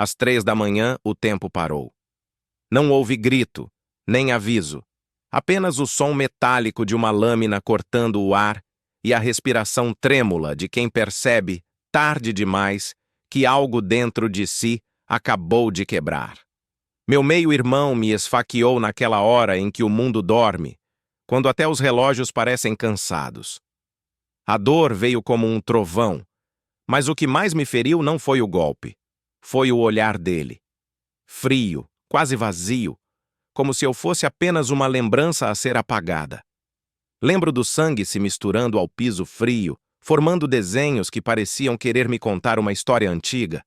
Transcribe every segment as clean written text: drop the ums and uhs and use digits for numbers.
Às 3 da manhã, o tempo parou. Não houve grito, nem aviso. Apenas o som metálico de uma lâmina cortando o ar e a respiração trêmula de quem percebe, tarde demais, que algo dentro de si acabou de quebrar. Meu meio-irmão me esfaqueou naquela hora em que o mundo dorme, quando até os relógios parecem cansados. A dor veio como um trovão, mas o que mais me feriu não foi o golpe. Foi o olhar dele. Frio, quase vazio, como se eu fosse apenas uma lembrança a ser apagada. Lembro do sangue se misturando ao piso frio, formando desenhos que pareciam querer me contar uma história antiga.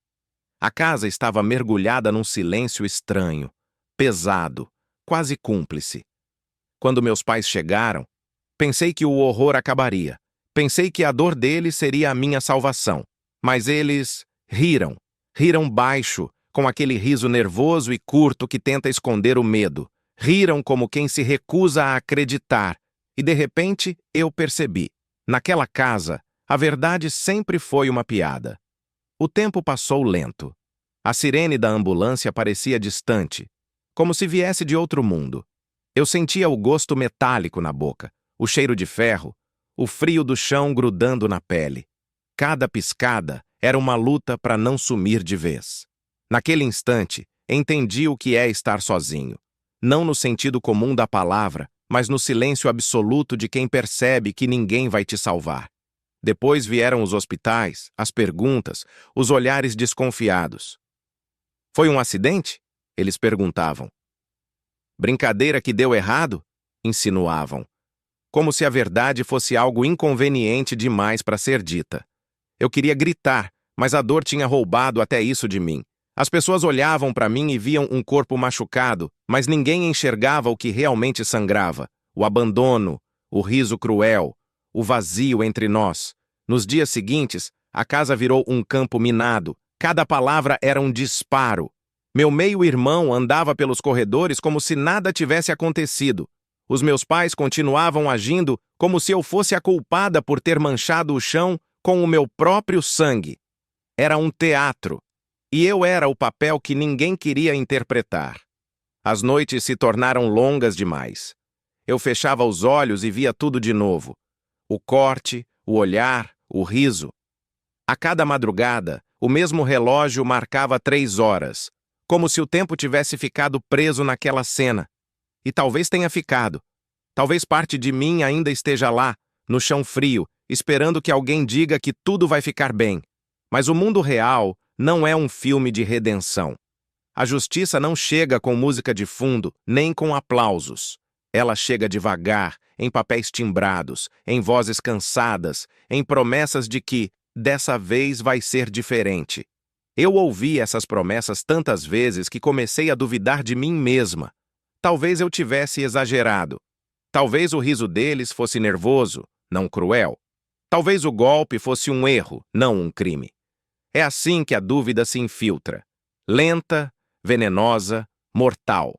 A casa estava mergulhada num silêncio estranho, pesado, quase cúmplice. Quando meus pais chegaram, pensei que o horror acabaria. Pensei que a dor deles seria a minha salvação. Mas eles riram. Riram baixo, com aquele riso nervoso e curto que tenta esconder o medo. Riram como quem se recusa a acreditar. E de repente, eu percebi. Naquela casa, a verdade sempre foi uma piada. O tempo passou lento. A sirene da ambulância parecia distante, como se viesse de outro mundo. Eu sentia o gosto metálico na boca, o cheiro de ferro, o frio do chão grudando na pele. Cada piscada era uma luta para não sumir de vez. Naquele instante, entendi o que é estar sozinho. Não no sentido comum da palavra, mas no silêncio absoluto de quem percebe que ninguém vai te salvar. Depois vieram os hospitais, as perguntas, os olhares desconfiados. Foi um acidente? Eles perguntavam. Brincadeira que deu errado? Insinuavam. Como se a verdade fosse algo inconveniente demais para ser dita. Eu queria gritar, mas a dor tinha roubado até isso de mim. As pessoas olhavam para mim e viam um corpo machucado, mas ninguém enxergava o que realmente sangrava. O abandono, o riso cruel, o vazio entre nós. Nos dias seguintes, a casa virou um campo minado. Cada palavra era um disparo. Meu meio-irmão andava pelos corredores como se nada tivesse acontecido. Os meus pais continuavam agindo como se eu fosse a culpada por ter manchado o chão com o meu próprio sangue. Era um teatro. E eu era o papel que ninguém queria interpretar. As noites se tornaram longas demais. Eu fechava os olhos e via tudo de novo. O corte, o olhar, o riso. A cada madrugada, o mesmo relógio marcava 3 horas, como se o tempo tivesse ficado preso naquela cena. E talvez tenha ficado. Talvez parte de mim ainda esteja lá, no chão frio, esperando que alguém diga que tudo vai ficar bem. Mas o mundo real não é um filme de redenção. A justiça não chega com música de fundo, nem com aplausos. Ela chega devagar, em papéis timbrados, em vozes cansadas, em promessas de que, dessa vez, vai ser diferente. Eu ouvi essas promessas tantas vezes que comecei a duvidar de mim mesma. Talvez eu tivesse exagerado. Talvez o riso deles fosse nervoso, não cruel. Talvez o golpe fosse um erro, não um crime. É assim que a dúvida se infiltra. Lenta, venenosa, mortal.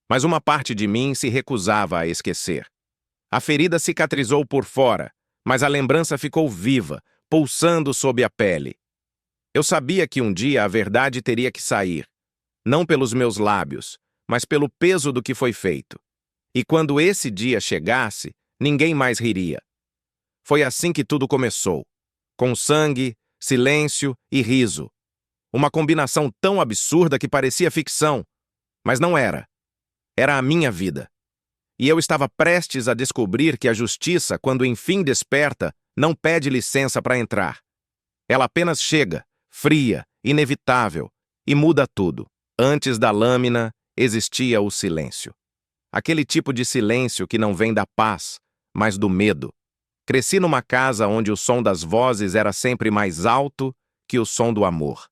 Mas uma parte de mim se recusava a esquecer. A ferida cicatrizou por fora, mas a lembrança ficou viva, pulsando sob a pele. Eu sabia que um dia a verdade teria que sair, não pelos meus lábios, mas pelo peso do que foi feito. E quando esse dia chegasse, ninguém mais riria. Foi assim que tudo começou, com sangue, silêncio e riso. Uma combinação tão absurda que parecia ficção, mas não era. Era a minha vida. E eu estava prestes a descobrir que a justiça, quando enfim desperta, não pede licença para entrar. Ela apenas chega, fria, inevitável, e muda tudo. Antes da lâmina, existia o silêncio. Aquele tipo de silêncio que não vem da paz, mas do medo. Cresci numa casa onde o som das vozes era sempre mais alto que o som do amor.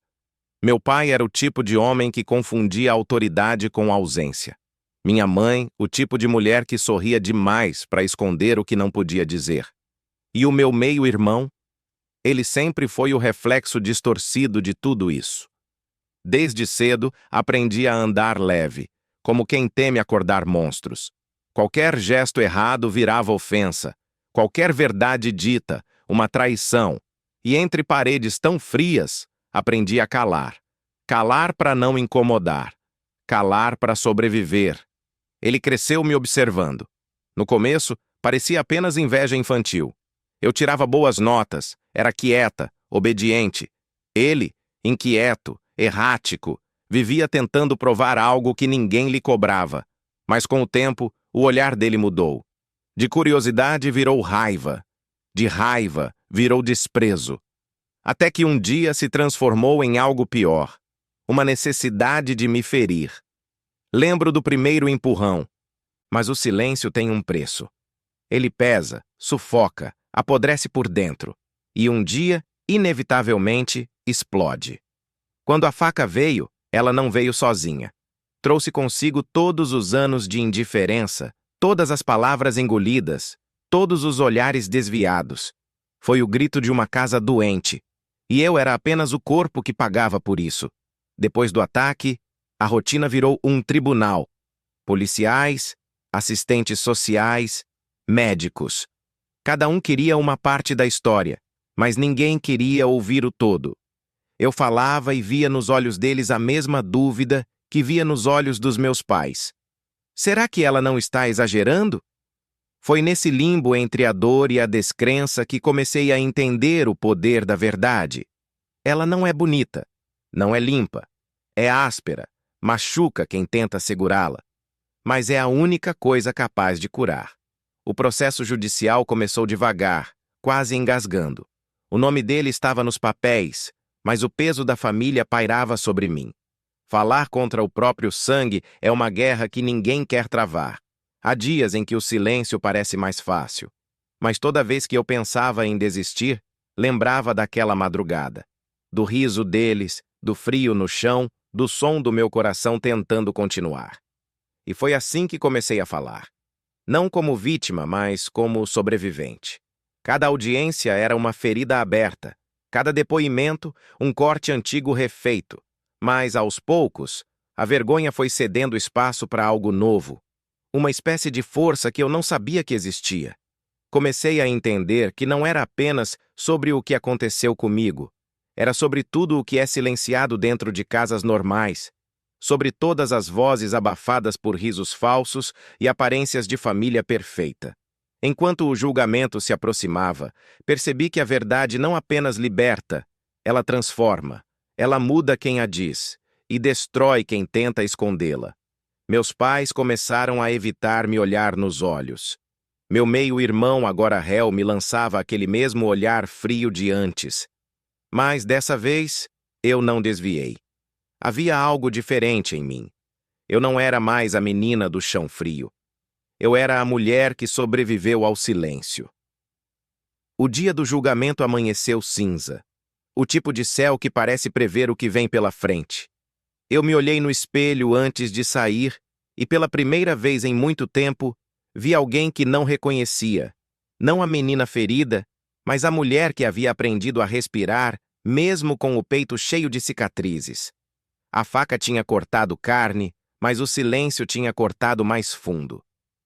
Meu pai era o tipo de homem que confundia a autoridade com a ausência. Minha mãe, o tipo de mulher que sorria demais para esconder o que não podia dizer. E o meu meio-irmão? Ele sempre foi o reflexo distorcido de tudo isso. Desde cedo, aprendi a andar leve, como quem teme acordar monstros. Qualquer gesto errado virava ofensa. Qualquer verdade dita, uma traição. E entre paredes tão frias, aprendi a calar. Calar para não incomodar. Calar para sobreviver. Ele cresceu me observando. No começo, parecia apenas inveja infantil. Eu tirava boas notas, era quieta, obediente. Ele, inquieto, errático, vivia tentando provar algo que ninguém lhe cobrava. Mas com o tempo, o olhar dele mudou. De curiosidade virou raiva. De raiva virou desprezo. Até que um dia se transformou em algo pior. Uma necessidade de me ferir. Lembro do primeiro empurrão. Mas o silêncio tem um preço. Ele pesa, sufoca, apodrece por dentro. E um dia, inevitavelmente, explode. Quando a faca veio, ela não veio sozinha. Trouxe consigo todos os anos de indiferença, todas as palavras engolidas, todos os olhares desviados. Foi o grito de uma casa doente. E eu era apenas o corpo que pagava por isso. Depois do ataque, a rotina virou um tribunal. Policiais, assistentes sociais, médicos. Cada um queria uma parte da história, mas ninguém queria ouvir o todo. Eu falava e via nos olhos deles a mesma dúvida que via nos olhos dos meus pais. Será que ela não está exagerando? Foi nesse limbo entre a dor e a descrença que comecei a entender o poder da verdade. Ela não é bonita, não é limpa, é áspera, machuca quem tenta segurá-la. Mas é a única coisa capaz de curar. O processo judicial começou devagar, quase engasgando. O nome dele estava nos papéis, mas o peso da família pairava sobre mim. Falar contra o próprio sangue é uma guerra que ninguém quer travar. Há dias em que o silêncio parece mais fácil. Mas toda vez que eu pensava em desistir, lembrava daquela madrugada. Do riso deles, do frio no chão, do som do meu coração tentando continuar. E foi assim que comecei a falar. Não como vítima, mas como sobrevivente. Cada audiência era uma ferida aberta, cada depoimento, um corte antigo refeito. Mas, aos poucos, a vergonha foi cedendo espaço para algo novo, uma espécie de força que eu não sabia que existia. Comecei a entender que não era apenas sobre o que aconteceu comigo, era sobre tudo o que é silenciado dentro de casas normais, sobre todas as vozes abafadas por risos falsos e aparências de família perfeita. Enquanto o julgamento se aproximava, percebi que a verdade não apenas liberta, ela transforma, ela muda quem a diz e destrói quem tenta escondê-la. Meus pais começaram a evitar me olhar nos olhos. Meu meio-irmão, agora réu, me lançava aquele mesmo olhar frio de antes. Mas, dessa vez, eu não desviei. Havia algo diferente em mim. Eu não era mais a menina do chão frio. Eu era a mulher que sobreviveu ao silêncio. O dia do julgamento amanheceu cinza. O tipo de céu que parece prever o que vem pela frente. Eu me olhei no espelho antes de sair e, pela primeira vez em muito tempo, vi alguém que não reconhecia. Não a menina ferida, mas a mulher que havia aprendido a respirar, mesmo com o peito cheio de cicatrizes. A faca tinha cortado carne, mas o silêncio tinha cortado mais fundo.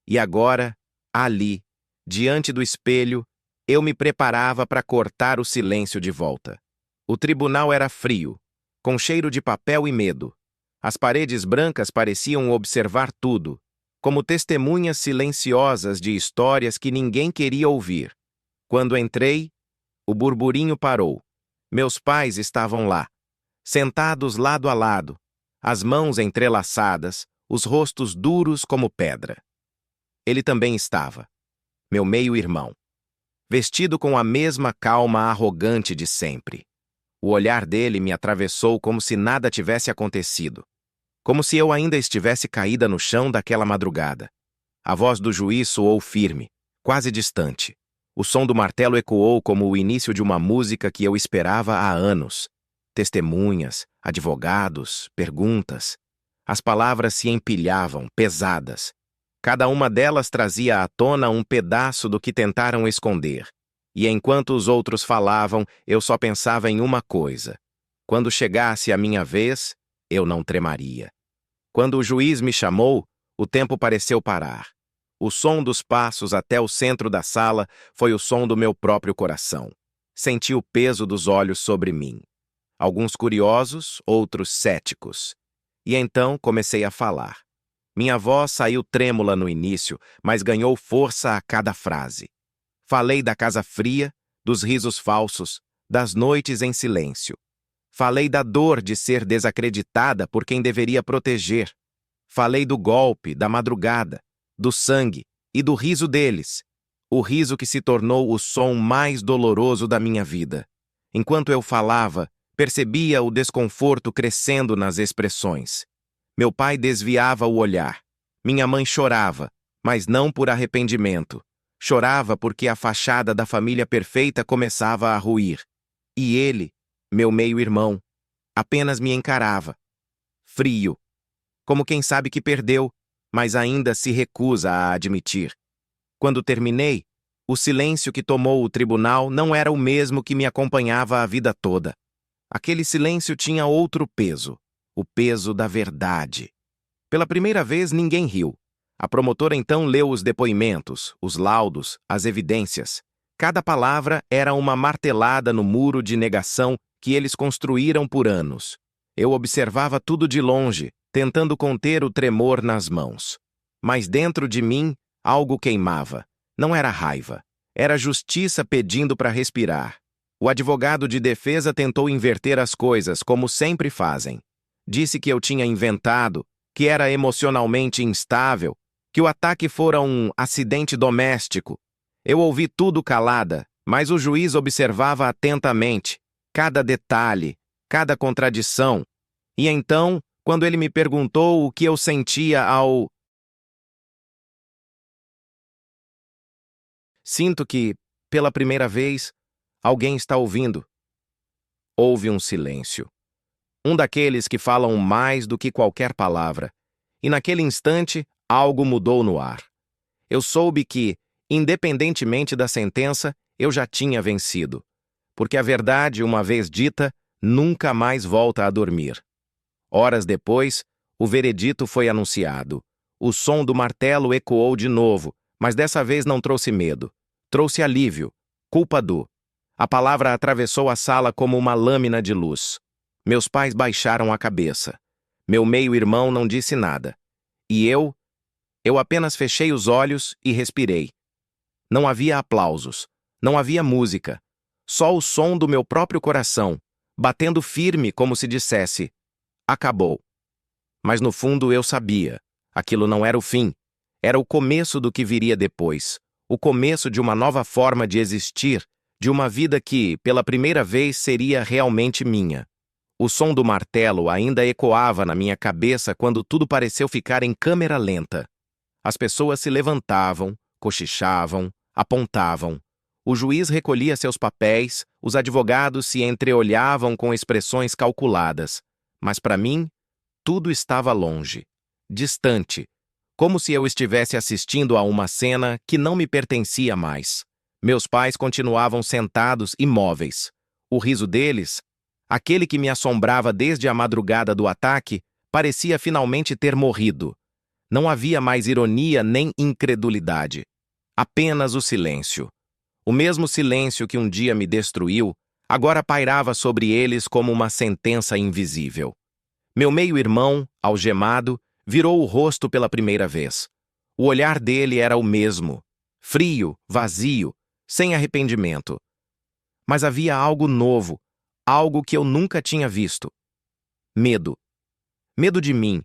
E agora, ali, diante do espelho, eu me preparava para cortar o silêncio de volta. O tribunal era frio, com cheiro de papel e medo. As paredes brancas pareciam observar tudo, como testemunhas silenciosas de histórias que ninguém queria ouvir. Quando entrei, o burburinho parou. Meus pais estavam lá, sentados lado a lado, as mãos entrelaçadas, os rostos duros como pedra. Ele também estava, meu meio-irmão, vestido com a mesma calma arrogante de sempre. O olhar dele me atravessou como se nada tivesse acontecido, como se eu ainda estivesse caída no chão daquela madrugada. A voz do juiz soou firme, quase distante. O som do martelo ecoou como o início de uma música que eu esperava há anos. Testemunhas, advogados, perguntas. As palavras se empilhavam, pesadas. Cada uma delas trazia à tona um pedaço do que tentaram esconder. E enquanto os outros falavam, eu só pensava em uma coisa. Quando chegasse a minha vez, eu não tremaria. Quando o juiz me chamou, o tempo pareceu parar. O som dos passos até o centro da sala foi o som do meu próprio coração. Senti o peso dos olhos sobre mim. alguns curiosos, outros céticos. E então comecei a falar. Minha voz saiu trêmula no início, mas ganhou força a cada frase. Falei da casa fria, dos risos falsos, das noites em silêncio. Falei da dor de ser desacreditada por quem deveria proteger. Falei do golpe, da madrugada, do sangue e do riso deles, o riso que se tornou o som mais doloroso da minha vida. Enquanto eu falava, percebia o desconforto crescendo nas expressões. Meu pai desviava o olhar. Minha mãe chorava, mas não por arrependimento. Chorava porque a fachada da família perfeita começava a ruir. E ele, meu meio-irmão, apenas me encarava. Frio. Como quem sabe que perdeu, mas ainda se recusa a admitir. Quando terminei, o silêncio que tomou o tribunal não era o mesmo que me acompanhava a vida toda. Aquele silêncio tinha outro peso, o peso da verdade. Pela primeira vez, ninguém riu. A promotora então leu os depoimentos, os laudos, as evidências. Cada palavra era uma martelada no muro de negação que eles construíram por anos. Eu observava tudo de longe, tentando conter o tremor nas mãos. Mas dentro de mim, algo queimava. Não era raiva. Era justiça pedindo para respirar. O advogado de defesa tentou inverter as coisas, como sempre fazem. Disse que eu tinha inventado, que era emocionalmente instável, que o ataque fora um acidente doméstico. Eu ouvi tudo calada, mas o juiz observava atentamente, cada detalhe, cada contradição. E então, quando ele me perguntou o que eu sentia ao... Sinto que, pela primeira vez, alguém está ouvindo. Houve um silêncio. Um daqueles que falam mais do que qualquer palavra. E naquele instante, algo mudou no ar. Eu soube que, independentemente da sentença, eu já tinha vencido. Porque a verdade, uma vez dita, nunca mais volta a dormir. Horas depois, o veredito foi anunciado. O som do martelo ecoou de novo, mas dessa vez não trouxe medo. Trouxe alívio, culpa do. A palavra atravessou a sala como uma lâmina de luz. Meus pais baixaram a cabeça. Meu meio-irmão não disse nada. E eu apenas fechei os olhos e respirei. Não havia aplausos, não havia música. Só o som do meu próprio coração, batendo firme como se dissesse: acabou. Mas no fundo eu sabia. Aquilo não era o fim. Era o começo do que viria depois. O começo de uma nova forma de existir, de uma vida que, pela primeira vez, seria realmente minha. O som do martelo ainda ecoava na minha cabeça quando tudo pareceu ficar em câmera lenta. As pessoas se levantavam, cochichavam, apontavam. O juiz recolhia seus papéis, os advogados se entreolhavam com expressões calculadas. Mas para mim, tudo estava longe, distante, como se eu estivesse assistindo a uma cena que não me pertencia mais. Meus pais continuavam sentados imóveis. O riso deles, aquele que me assombrava desde a madrugada do ataque, parecia finalmente ter morrido. Não havia mais ironia nem incredulidade. Apenas o silêncio. O mesmo silêncio que um dia me destruiu, agora pairava sobre eles como uma sentença invisível. Meu meio-irmão, algemado, virou o rosto pela primeira vez. O olhar dele era o mesmo, frio, vazio, sem arrependimento. Mas havia algo novo, algo que eu nunca tinha visto. Medo. Medo de mim.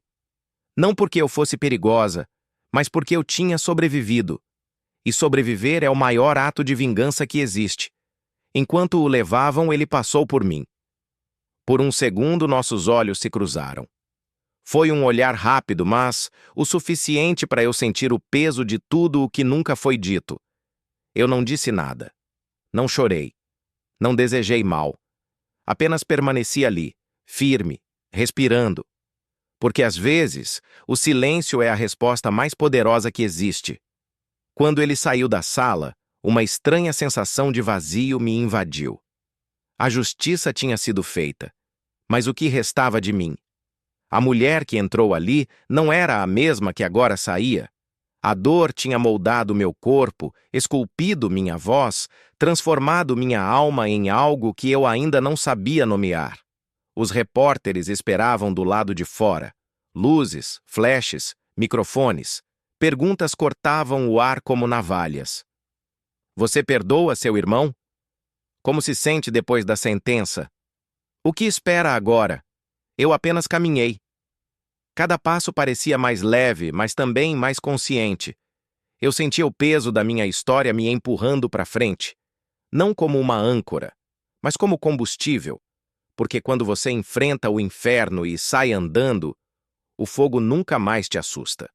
Não porque eu fosse perigosa, mas porque eu tinha sobrevivido. E sobreviver é o maior ato de vingança que existe. Enquanto o levavam, ele passou por mim. Por um segundo, nossos olhos se cruzaram. Foi um olhar rápido, mas o suficiente para eu sentir o peso de tudo o que nunca foi dito. Eu não disse nada. Não chorei. Não desejei mal. Apenas permaneci ali, firme, respirando. Porque às vezes, o silêncio é a resposta mais poderosa que existe. Quando ele saiu da sala, uma estranha sensação de vazio me invadiu. A justiça tinha sido feita. Mas o que restava de mim? A mulher que entrou ali não era a mesma que agora saía. A dor tinha moldado meu corpo, esculpido minha voz, transformado minha alma em algo que eu ainda não sabia nomear. Os repórteres esperavam do lado de fora. Luzes, flashes, microfones. Perguntas cortavam o ar como navalhas. Você perdoa seu irmão? Como se sente depois da sentença? O que espera agora? Eu apenas caminhei. Cada passo parecia mais leve, mas também mais consciente. Eu sentia o peso da minha história me empurrando para frente. Não como uma âncora, mas como combustível. Porque quando você enfrenta o inferno e sai andando, o fogo nunca mais te assusta.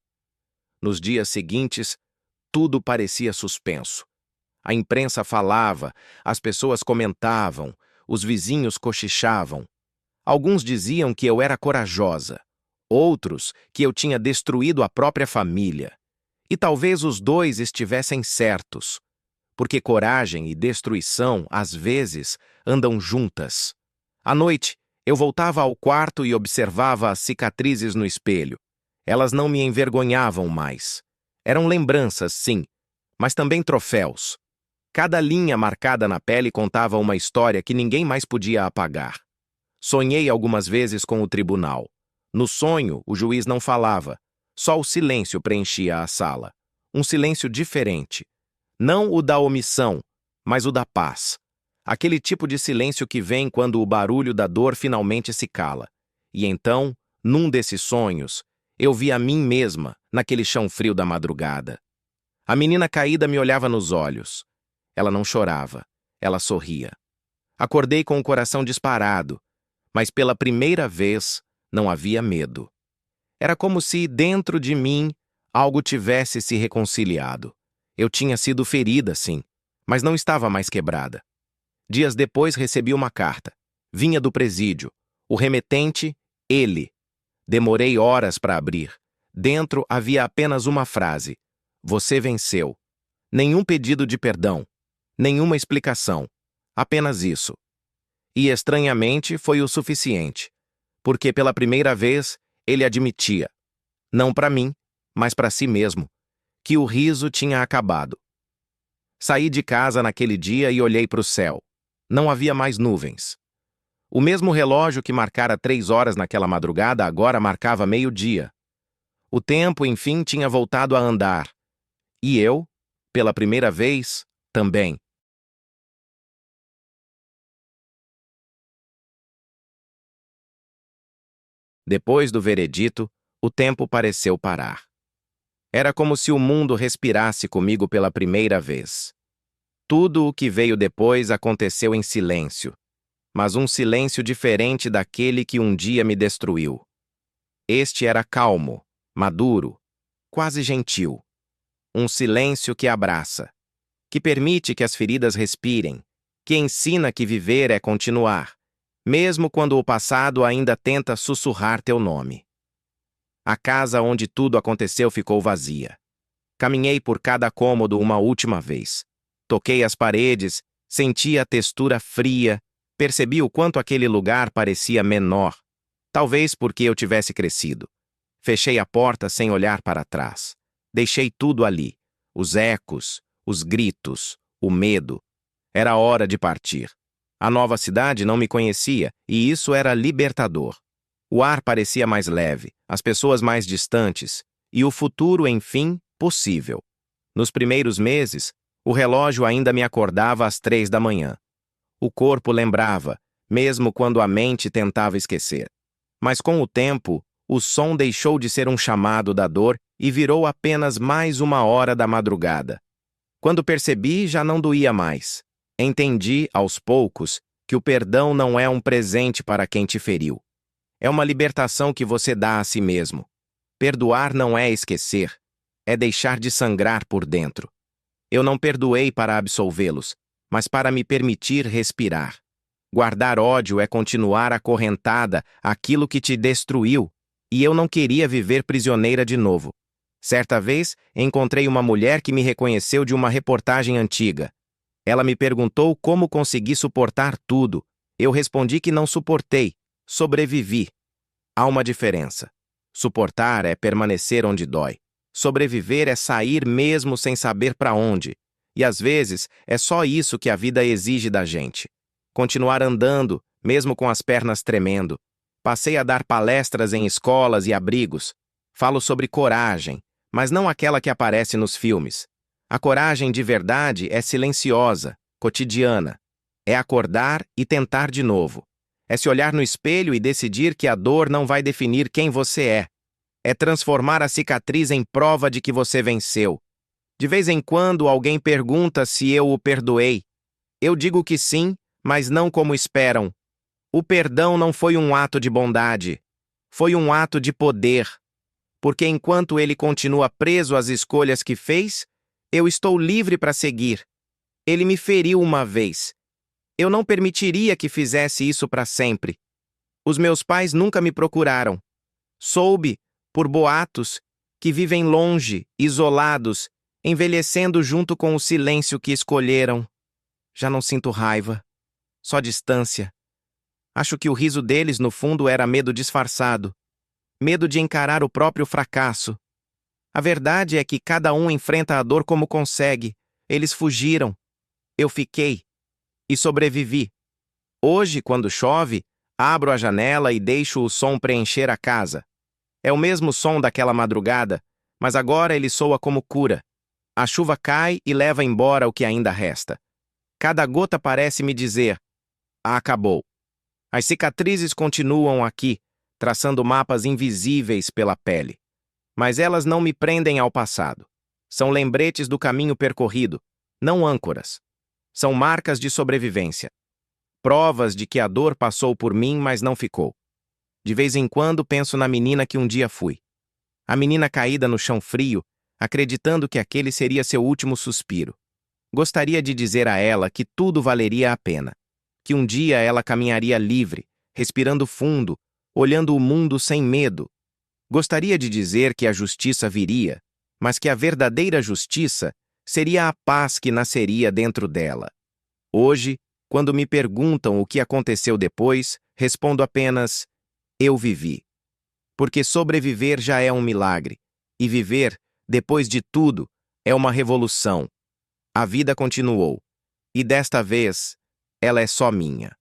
Nos dias seguintes, tudo parecia suspenso. A imprensa falava, as pessoas comentavam, os vizinhos cochichavam. Alguns diziam que eu era corajosa, outros que eu tinha destruído a própria família. E talvez os dois estivessem certos, porque coragem e destruição, às vezes, andam juntas. À noite, eu voltava ao quarto e observava as cicatrizes no espelho. Elas não me envergonhavam mais. Eram lembranças, sim, mas também troféus. Cada linha marcada na pele contava uma história que ninguém mais podia apagar. Sonhei algumas vezes com o tribunal. No sonho, o juiz não falava. Só o silêncio preenchia a sala. Um silêncio diferente. Não o da omissão, mas o da paz. Aquele tipo de silêncio que vem quando o barulho da dor finalmente se cala. E então, num desses sonhos, eu vi a mim mesma naquele chão frio da madrugada. A menina caída me olhava nos olhos. Ela não chorava, ela sorria. Acordei com o coração disparado, mas pela primeira vez não havia medo. Era como se, dentro de mim, algo tivesse se reconciliado. Eu tinha sido ferida, sim, mas não estava mais quebrada. Dias depois recebi uma carta. Vinha do presídio. O remetente, ele. Demorei horas para abrir. Dentro havia apenas uma frase. Você venceu. Nenhum pedido de perdão. Nenhuma explicação. Apenas isso. E, estranhamente, foi o suficiente. Porque, pela primeira vez, ele admitia, não para mim, mas para si mesmo, que o riso tinha acabado. Saí de casa naquele dia e olhei para o céu. Não havia mais nuvens. O mesmo relógio que marcara 3 horas naquela madrugada agora marcava meio-dia. O tempo, enfim, tinha voltado a andar. E eu, pela primeira vez, também. Depois do veredito, o tempo pareceu parar. Era como se o mundo respirasse comigo pela primeira vez. Tudo o que veio depois aconteceu em silêncio, mas um silêncio diferente daquele que um dia me destruiu. Este era calmo, maduro, quase gentil. Um silêncio que abraça, que permite que as feridas respirem, que ensina que viver é continuar, mesmo quando o passado ainda tenta sussurrar teu nome. A casa onde tudo aconteceu ficou vazia. Caminhei por cada cômodo uma última vez. Toquei as paredes, senti a textura fria, percebi o quanto aquele lugar parecia menor, talvez porque eu tivesse crescido. Fechei a porta sem olhar para trás. Deixei tudo ali, os ecos, os gritos, o medo. Era hora de partir. A nova cidade não me conhecia e isso era libertador. O ar parecia mais leve, as pessoas mais distantes e o futuro, enfim, possível. Nos primeiros meses, o relógio ainda me acordava às 3 da manhã. O corpo lembrava, mesmo quando a mente tentava esquecer. Mas com o tempo, o som deixou de ser um chamado da dor e virou apenas mais uma hora da madrugada. Quando percebi, já não doía mais. Entendi, aos poucos, que o perdão não é um presente para quem te feriu. É uma libertação que você dá a si mesmo. Perdoar não é esquecer, é deixar de sangrar por dentro. Eu não perdoei para absolvê-los, mas para me permitir respirar. Guardar ódio é continuar acorrentada àquilo que te destruiu, e eu não queria viver prisioneira de novo. Certa vez, encontrei uma mulher que me reconheceu de uma reportagem antiga. Ela me perguntou como consegui suportar tudo. Eu respondi que não suportei, sobrevivi. Há uma diferença. Suportar é permanecer onde dói. Sobreviver é sair mesmo sem saber para onde. E às vezes é só isso que a vida exige da gente. Continuar andando, mesmo com as pernas tremendo. Passei a dar palestras em escolas e abrigos. Falo sobre coragem, mas não aquela que aparece nos filmes. A coragem de verdade é silenciosa, cotidiana. É acordar e tentar de novo. É se olhar no espelho e decidir que a dor não vai definir quem você é. É transformar a cicatriz em prova de que você venceu. De vez em quando alguém pergunta se eu o perdoei. Eu digo que sim, mas não como esperam. O perdão não foi um ato de bondade. Foi um ato de poder. Porque enquanto ele continua preso às escolhas que fez, eu estou livre para seguir. Ele me feriu uma vez. Eu não permitiria que fizesse isso para sempre. Os meus pais nunca me procuraram. Soube, por boatos, que vivem longe, isolados, envelhecendo junto com o silêncio que escolheram. Já não sinto raiva, só distância. Acho que o riso deles, no fundo, era medo disfarçado. Medo de encarar o próprio fracasso. A verdade é que cada um enfrenta a dor como consegue. Eles fugiram. Eu fiquei. E sobrevivi. Hoje, quando chove, abro a janela e deixo o som preencher a casa. É o mesmo som daquela madrugada, mas agora ele soa como cura. A chuva cai e leva embora o que ainda resta. Cada gota parece me dizer: acabou. As cicatrizes continuam aqui, traçando mapas invisíveis pela pele. Mas elas não me prendem ao passado. São lembretes do caminho percorrido, não âncoras. São marcas de sobrevivência. Provas de que a dor passou por mim, mas não ficou. De vez em quando penso na menina que um dia fui. A menina caída no chão frio, acreditando que aquele seria seu último suspiro. Gostaria de dizer a ela que tudo valeria a pena. Que um dia ela caminharia livre, respirando fundo, olhando o mundo sem medo. Gostaria de dizer que a justiça viria, mas que a verdadeira justiça seria a paz que nasceria dentro dela. Hoje, quando me perguntam o que aconteceu depois, respondo apenas: eu vivi. Porque sobreviver já é um milagre, e viver, depois de tudo, é uma revolução. A vida continuou, e desta vez, ela é só minha.